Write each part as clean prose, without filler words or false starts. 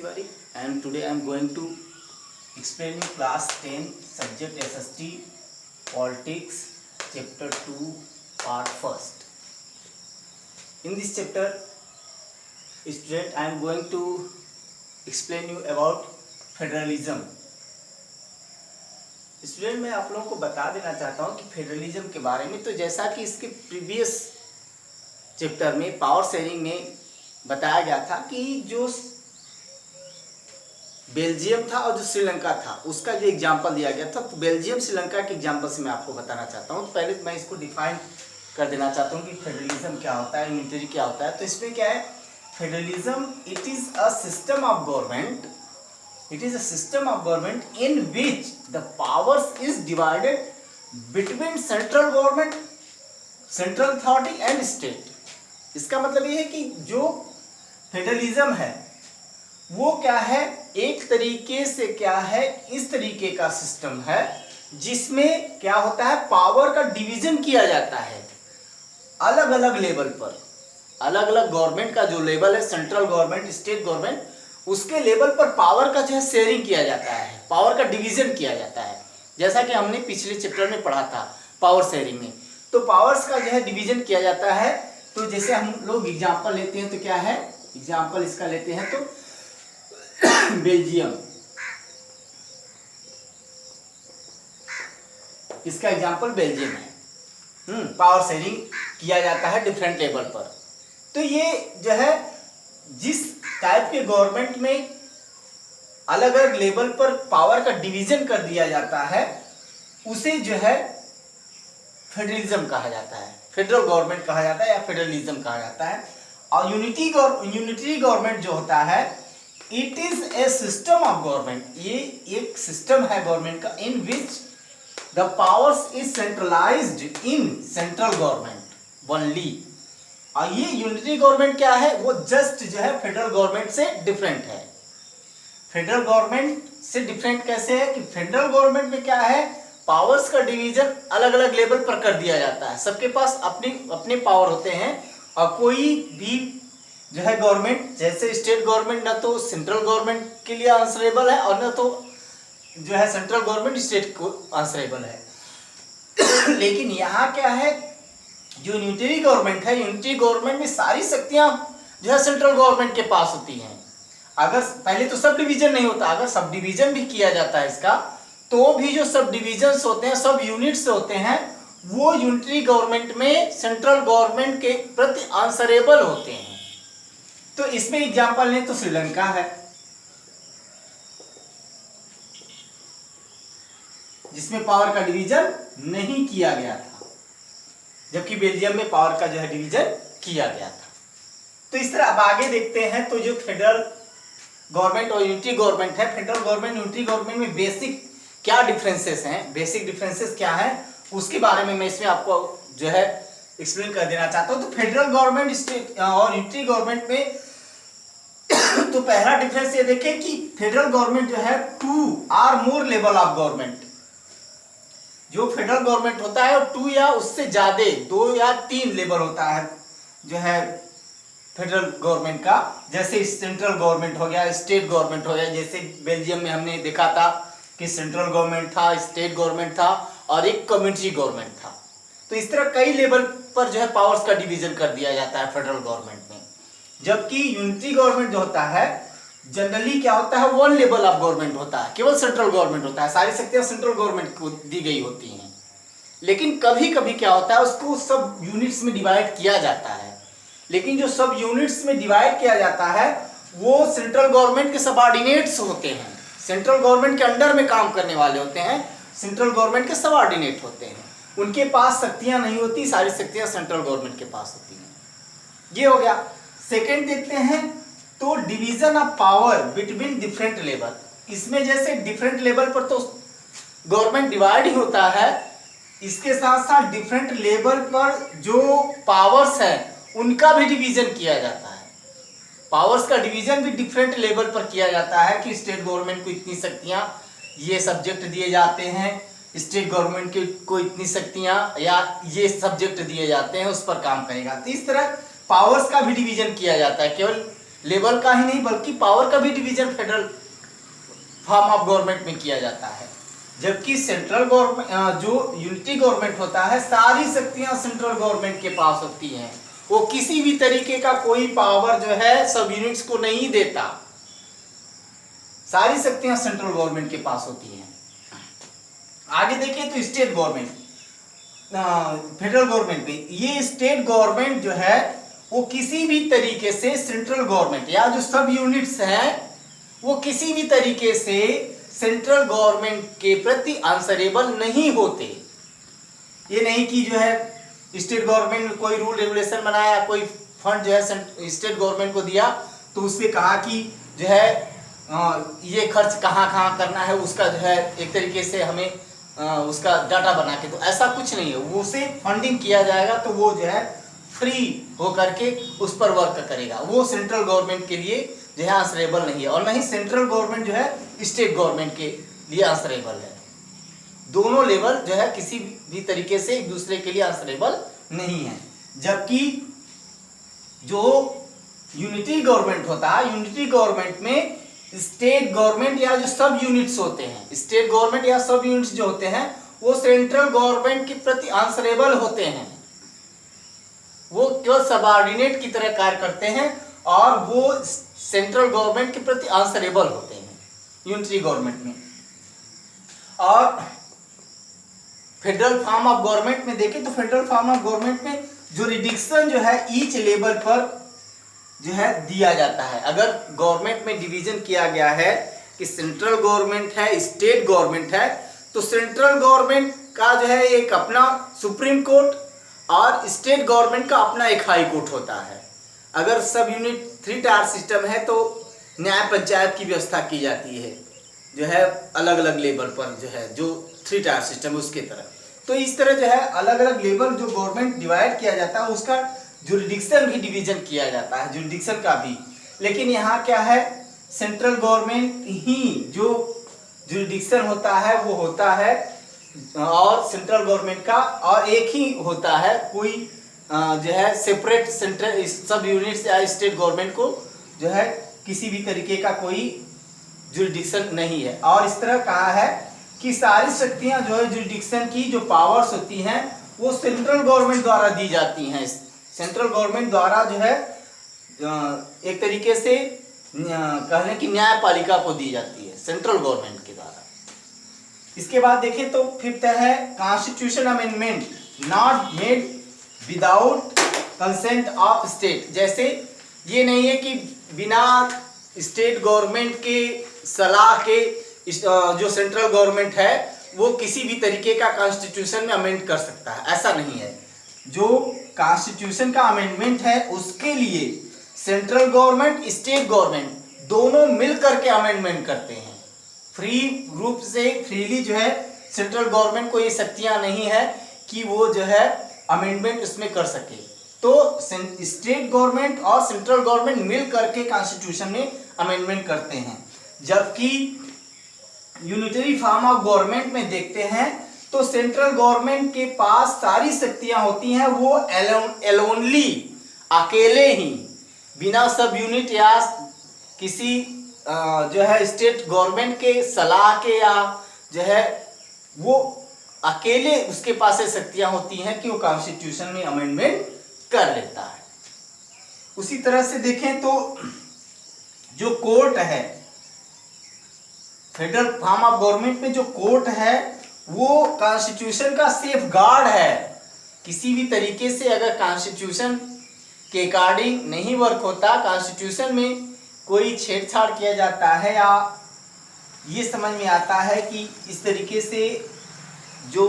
Tiwari and today I am going to explain you class 10 subject SST Politics chapter 2 part 1st. In this chapter student I am going to explain you about federalism. Student मैं आप लोगों को बता देना चाहता हूँ कि federalism के बारे में. तो जैसा कि इसके प्रीवियस चैप्टर में पावर शेयरिंग में बताया गया था कि जो बेल्जियम था और जो श्रीलंका था उसका जो एग्जाम्पल दिया गया था, तो बेल्जियम श्रीलंका के एग्जाम्पल से मैं आपको बताना चाहता हूँ. तो पहले मैं इसको डिफाइन कर देना चाहता हूँ कि फेडरलिज्म क्या होता है, यूनिटरी क्या होता है. तो इसमें क्या है, federalism it is a system of government. It is a system of government in which the powers is divided between central government, central authority and state. इसका मतलब ये है कि जो फेडरलिज्म है वो क्या है, एक तरीके से क्या है, इस तरीके का सिस्टम है जिसमें क्या होता है, पावर का डिवीजन किया जाता है अलग अलग लेवल पर. अलग अलग गवर्नमेंट का जो लेवल है, सेंट्रल गवर्नमेंट, स्टेट गवर्नमेंट, उसके लेवल पर पावर का जो है शेयरिंग किया जाता है, पावर का डिवीजन किया जाता है. जैसा कि हमने पिछले चैप्टर में पढ़ा था पावर शेयरिंग में. तो पावर्स का जो है डिवीजन किया जाता है. तो जैसे हम लोग एग्जांपल लेते हैं तो क्या है, एग्जांपल इसका लेते हैं तो बेल्जियम, इसका एग्जांपल बेल्जियम है. पावर शेयरिंग किया जाता है डिफरेंट लेवल पर. तो ये जो है जिस टाइप के गवर्नमेंट में अलग अलग लेवल पर पावर का डिवीजन कर दिया जाता है उसे जो है फेडरलिज्म कहा जाता है, फेडरल गवर्नमेंट कहा जाता है या फेडरलिज्म कहा जाता है. और यूनिटरी गवर्नमेंट जो होता है, it is a system of government. ये एक सिस्टम है गवर्नमेंट का in which the powers is centralised in central government only. और ये यूनिटरी गवर्नमेंट क्या है, वो जस्ट जो है फेडरल गवर्नमेंट से डिफरेंट है. फेडरल गवर्नमेंट से डिफरेंट कैसे है कि फेडरल गवर्नमेंट में क्या है, पावर्स का डिवीजन अलग अलग लेवल पर कर दिया जाता है. सबके पास अपने अपने पावर होते हैं. और कोई भी जो है गवर्नमेंट, जैसे स्टेट गवर्नमेंट ना तो सेंट्रल गवर्नमेंट के लिए आंसरेबल है और ना तो जो है सेंट्रल गवर्नमेंट स्टेट को आंसरेबल है. लेकिन यहाँ क्या है, जो यूनिटरी गवर्नमेंट है, यूनिटरी गवर्नमेंट में सारी शक्तियां जो है सेंट्रल गवर्नमेंट के पास होती हैं. अगर पहले तो सब डिवीजन नहीं होता, अगर सब डिवीजन भी किया जाता है इसका, तो भी जो सब डिवीजन्स होते हैं, सब यूनिट्स होते हैं, वो यूनिटरी गवर्नमेंट में सेंट्रल गवर्नमेंट के प्रति आंसरेबल होते हैं. तो इसमें एग्जांपल लें तो श्रीलंका है, जिसमें पावर का डिवीजन नहीं किया गया था, जबकि बेल्जियम में पावर का जो है डिवीजन किया गया था. तो इस तरह अब आगे देखते हैं. तो जो फेडरल गवर्नमेंट और यूनिटरी गवर्नमेंट है, फेडरल गवर्नमेंट यूनिटरी गवर्नमेंट में बेसिक क्या डिफरेंसेस हैं, बेसिक डिफरेंसेस क्या हैं, उसके बारे में मैं इसमें आपको जो है एक्सप्लेन कर देना चाहता हूं. तो फेडरल गवर्नमेंट, स्टेट और यूनिटरी गवर्नमेंट में तो पहला डिफरेंस ये देखें कि फेडरल गवर्नमेंट जो है 2 और मोर लेवल ऑफ गवर्नमेंट. जो फेडरल गवर्नमेंट होता है वो 2 या उससे ज्यादा 2 या 3 लेवल होता है जो है फेडरल गवर्नमेंट का. जैसे सेंट्रल गवर्नमेंट हो गया, स्टेट गवर्नमेंट हो गया. जैसे बेल्जियम में हमने देखा था कि सेंट्रल गवर्नमेंट था, स्टेट गवर्नमेंट था और एक कम्युनिटी गवर्नमेंट था. तो इस तरह कई लेवल पर जो है पावर्स का डिवीजन कर दिया जाता है फेडरल गवर्नमेंट में. जबकि यूनिटरी गवर्नमेंट जो होता है, जनरली क्या होता है, 1 लेवल ऑफ गवर्नमेंट होता है, केवल सेंट्रल गवर्नमेंट होता है, सारी शक्तियां सेंट्रल गवर्नमेंट को दी गई होती हैं. लेकिन कभी कभी क्या होता है, उसको सब यूनिट्स में डिवाइड किया जाता है. लेकिन जो सब यूनिट्स में डिवाइड किया जाता है वो सेंट्रल गवर्नमेंट के सबऑर्डिनेट्स होते हैं, सेंट्रल गवर्नमेंट के अंडर में काम करने वाले होते हैं, सेंट्रल गवर्नमेंट के सबऑर्डिनेट होते हैं. उनके पास शक्तियां नहीं होती, सारी शक्तियां सेंट्रल गवर्नमेंट के पास होती हैं. ये हो गया. सेकेंड देखते हैं तो division of power between different level. इसमें जैसे डिफरेंट लेवल पर तो गवर्नमेंट डिवाइड ही होता है, इसके साथ साथ डिफरेंट लेवल पर जो पावर्स है उनका भी डिवीजन किया जाता है. पावर्स का डिवीजन भी डिफरेंट लेवल पर किया जाता है कि स्टेट गवर्नमेंट को इतनी शक्तियां, ये सब्जेक्ट दिए जाते हैं, स्टेट गवर्नमेंट को इतनी शक्तियां या ये सब्जेक्ट दिए जाते हैं, उस पर काम करेगा. तो इस तरह पावर्स का भी डिवीजन किया जाता है. केवल लेवल का ही नहीं बल्कि पावर का भी division federal form of government में किया जाता है। जबकि सेंट्रल गवर्नमेंट जो यूनिटी गवर्नमेंट होता है, सारी शक्तियां सेंट्रल गवर्नमेंट के पास होती हैं। वो किसी भी तरीके का कोई पावर जो है सब यूनिट्स को नहीं देता, सारी शक्तियां सेंट्रल गवर्नमेंट के पास होती हैं। आगे देखिए तो स्टेट गवर्नमेंट, फेडरल गवर्नमेंट में, ये स्टेट गवर्नमेंट जो है वो किसी भी तरीके से सेंट्रल गवर्नमेंट या जो सब यूनिट्स हैं वो किसी भी तरीके से सेंट्रल गवर्नमेंट के प्रति आंसरेबल नहीं होते। ये नहीं कि जो है स्टेट गवर्नमेंट ने कोई रूल रेगुलेशन बनाया, कोई फंड जो है स्टेट गवर्नमेंट को दिया तो उससे कहा कि जो है ये खर्च कहाँ कहाँ करना है, उसका जो है एक तरीके से हमें उसका डाटा बना के, तो ऐसा कुछ नहीं है। उसे फंडिंग किया जाएगा तो वो जो है फ्री होकर के उस पर वर्क करेगा। वो सेंट्रल गवर्नमेंट के लिए जो है आंसरेबल नहीं है, और नहीं सेंट्रल गवर्नमेंट जो है स्टेट गवर्नमेंट के लिए आंसरेबल है। दोनों लेवल जो है किसी भी तरीके से एक दूसरे के लिए आंसरेबल नहीं है। जबकि जो यूनिटी गवर्नमेंट होता है, यूनिटी गवर्नमेंट में स्टेट गवर्नमेंट या जो सब यूनिट्स होते हैं, स्टेट गवर्नमेंट या सब यूनिट्स जो होते हैं वो सेंट्रल गवर्नमेंट के प्रति आंसरेबल होते हैं। वो केवल सबऑर्डिनेट की तरह कार्य करते हैं और वो सेंट्रल गवर्नमेंट के प्रति आंसरेबल होते हैं यूनिटरी गवर्नमेंट में। और फेडरल फॉर्म ऑफ गवर्नमेंट में देखें तो फेडरल फॉर्म ऑफ गवर्नमेंट में जुरिडिक्शन जो है ईच लेवल पर जो है दिया जाता है। अगर गवर्नमेंट में डिवीजन किया गया है कि सेंट्रल गवर्नमेंट है, स्टेट गवर्नमेंट है, तो सेंट्रल गवर्नमेंट का जो है एक अपना सुप्रीम कोर्ट और स्टेट गवर्नमेंट का अपना एक हाई कोर्ट होता है। अगर सब यूनिट 3 टायर सिस्टम है तो न्याय पंचायत की व्यवस्था की जाती है जो है अलग अलग लेवल पर, जो है जो 3 टायर सिस्टम है उसके तरह। तो इस तरह जो है अलग अलग लेवल जो गवर्नमेंट डिवाइड किया जाता है उसका जुरिडिक्शन भी डिवीजन किया जाता है, जुरिडिक्शन का भी। लेकिन यहाँ क्या है, सेंट्रल गवर्नमेंट ही जो जुरिडिक्शन होता है वो होता है, और सेंट्रल गवर्नमेंट का और एक ही होता है, कोई जो है सेपरेट सेंट्रल सब यूनिट्स या स्टेट गवर्नमेंट को जो है किसी भी तरीके का कोई जुरिडिक्शन नहीं है। और इस तरह कहा है कि सारी शक्तियां जो है जुरिडिक्शन की जो पावर्स होती हैं वो सेंट्रल गवर्नमेंट द्वारा दी जाती हैं। सेंट्रल गवर्नमेंट द्वारा जो है एक तरीके से कहने की न्यायपालिका को दी जाती है सेंट्रल गवर्नमेंट के द्वारा। इसके बाद देखें तो फिफ्थ है constitution amendment not made without consent of state. जैसे ये नहीं है कि बिना स्टेट गवर्नमेंट के सलाह के जो सेंट्रल गवर्नमेंट है वो किसी भी तरीके का कॉन्स्टिट्यूशन में अमेंड कर सकता है, ऐसा नहीं है। जो कॉन्स्टिट्यूशन का अमेंडमेंट है उसके लिए सेंट्रल गवर्नमेंट स्टेट गवर्नमेंट दोनों मिल करके अमेंडमेंट करते हैं। फ्री रूप से फ्रीली जो है सेंट्रल गवर्नमेंट को ये शक्तियां नहीं है कि वो जो है अमेंडमेंट उसमें कर सके। तो स्टेट गवर्नमेंट और सेंट्रल गवर्नमेंट मिल करके कॉन्स्टिट्यूशन में अमेंडमेंट करते हैं। जबकि यूनिटरी फॉर्म ऑफ गवर्नमेंट में देखते हैं तो सेंट्रल गवर्नमेंट के पास सारी शक्तियां होती हैं, वो एलोनली अकेले ही बिना सब यूनिट या किसी जो है स्टेट गवर्नमेंट के सलाह के या जो है वो अकेले उसके पास से शक्तियां होती हैं कि वो कॉन्स्टिट्यूशन में अमेंडमेंट कर लेता है। उसी तरह से देखें तो जो कोर्ट है फेडरल फॉर्म ऑफ गवर्नमेंट में, जो कोर्ट है वो कॉन्स्टिट्यूशन का सेफ गार्ड है। किसी भी तरीके से अगर कॉन्स्टिट्यूशन के अकॉर्डिंग नहीं वर्क होता, कॉन्स्टिट्यूशन में कोई छेड़छाड़ किया जाता है या ये समझ में आता है कि इस तरीके से जो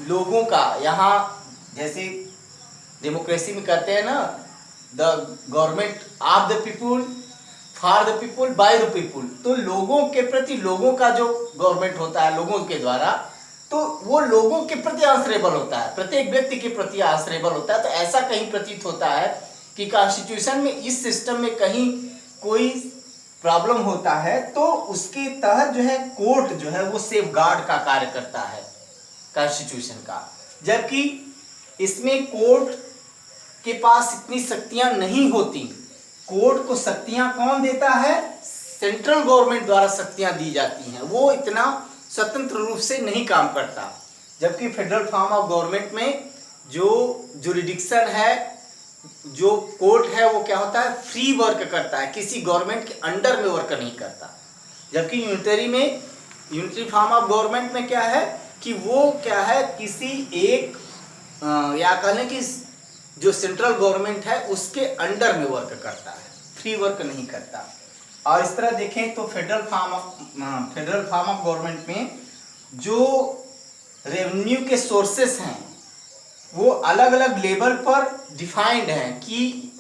लोगों का, यहाँ जैसे डेमोक्रेसी में कहते हैं ना, the government of the people for the people by the people, तो लोगों के प्रति लोगों का जो गवर्नमेंट होता है लोगों के द्वारा, तो वो लोगों के प्रति आंसरेबल होता है, प्रत्येक व्यक्ति के प्रति आंसरेबल होता है। तो ऐसा कहीं प्रतीत होता है कि कॉन्स्टिट्यूशन में इस सिस्टम में कहीं कोई प्रॉब्लम होता है तो उसके तहत जो है कोर्ट जो है वो सेफ गार्ड का कार्य करता है कॉन्स्टिट्यूशन का। जबकि इसमें कोर्ट के पास इतनी शक्तियां नहीं होती कोर्ट को शक्तियां कौन देता है? सेंट्रल गवर्नमेंट द्वारा शक्तियां दी जाती हैं, वो इतना स्वतंत्र रूप से नहीं काम करता। जबकि फेडरल फॉर्म ऑफ गवर्नमेंट में जो जुरिडिक्शन है, जो कोर्ट है, वो क्या होता है? फ्री वर्क करता है, किसी गवर्नमेंट के अंडर में वर्क नहीं करता। जबकि यूनिटरी में, यूनिटरी फॉर्म ऑफ गवर्नमेंट में क्या है कि वो क्या है, किसी एक या कह लें कि जो सेंट्रल गवर्नमेंट है उसके अंडर में वर्क करता है, फ्री वर्क नहीं करता। और इस तरह देखें तो फेडरल फॉर्म ऑफ गवर्नमेंट में जो रेवेन्यू के सोर्सेस हैं वो अलग अलग लेवल पर डिफाइंड हैं कि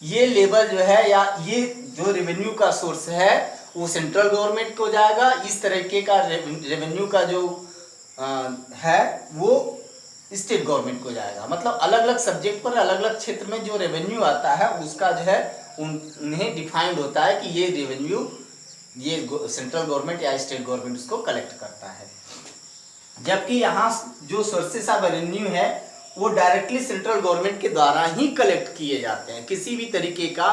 ये लेवल जो है या ये जो रेवेन्यू का सोर्स है वो सेंट्रल गवर्नमेंट को जाएगा, इस तरीके का रेवेन्यू का जो है वो स्टेट गवर्नमेंट को जाएगा। मतलब अलग अलग सब्जेक्ट पर अलग अलग क्षेत्र में जो रेवेन्यू आता है उसका जो है उन्हें डिफाइंड होता है कि ये रेवेन्यू ये सेंट्रल गवर्नमेंट या स्टेट गवर्नमेंट उसको कलेक्ट करता है। जबकि यहाँ जो सोर्सेस ऑफ रेवेन्यू है वो डायरेक्टली सेंट्रल गवर्नमेंट के द्वारा ही कलेक्ट किए जाते हैं, किसी भी तरीके का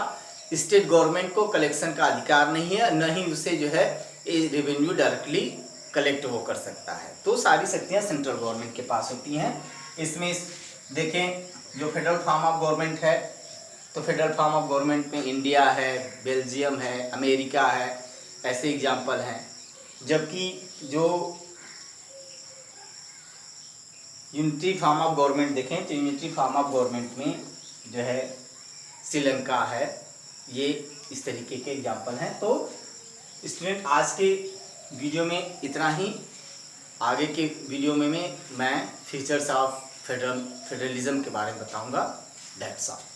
स्टेट गवर्नमेंट को कलेक्शन का अधिकार नहीं है, न ही उसे जो है रेवेन्यू डायरेक्टली कलेक्ट वो कर सकता है। तो सारी शक्तियाँ सेंट्रल गवर्नमेंट के पास होती हैं। इसमें देखें जो फेडरल फॉर्म ऑफ गवर्नमेंट है तो फेडरल फॉर्म ऑफ गवर्नमेंट में इंडिया है, बेल्जियम है, अमेरिका है, ऐसे एग्जाम्पल हैं। जबकि जो यूनिटरी फॉर्म ऑफ गवर्नमेंट देखें तो यूनिटरी फॉर्म ऑफ गवर्नमेंट में जो है श्रीलंका है, ये इस तरीके के एग्जाम्पल हैं। तो स्टूडेंट आज के वीडियो में इतना ही। आगे के वीडियो में मैं फीचर्स ऑफ फेडरलिज्म के बारे में बताऊंगा। That's all.